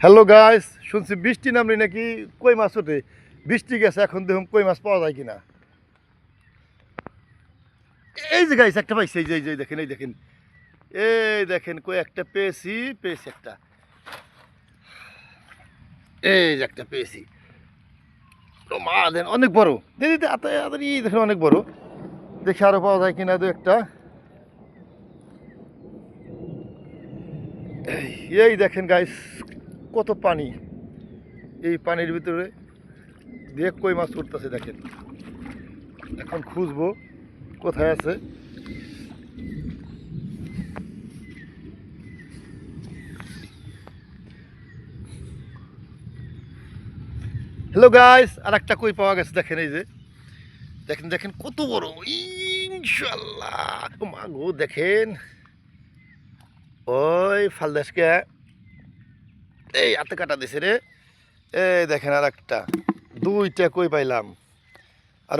Hello guys, শুনছি বৃষ্টি নামলে নাকি কই মাছ ওঠে। বৃষ্টি গেছে, এখন দেখুন কই মাছ পাওয়া যায় কিনা। এই যে গাইস একটা পাইছি, এই যে দেখেন, এই দেখেন কই একটা পেয়েছি একটা। এই যে একটা পেয়েছি, তো মা দেন অনেক বড়। দিদি আতাড়ি দেখেন অনেক বড়। দেখি আরো পাওয়া যায় কিনা দু একটা। এই দেখেন গাইস কত পানি, এই পানির ভিতরে দিয়ে কই মাছ উঠতেছে দেখেন। এখন খুঁজবো কোথায় আছে। হ্যালো গাইস, আর একটা কই পাওয়া গেছে দেখেন। এই যে দেখেন দেখেন কত বড়, ইনশাল্লাহ। মা গো দেখেন, ওই ফালদাসকে এই হাতে কাটা দিছে রে। এই দেখেন আর একটা, দুইটা কই পাইলাম। আর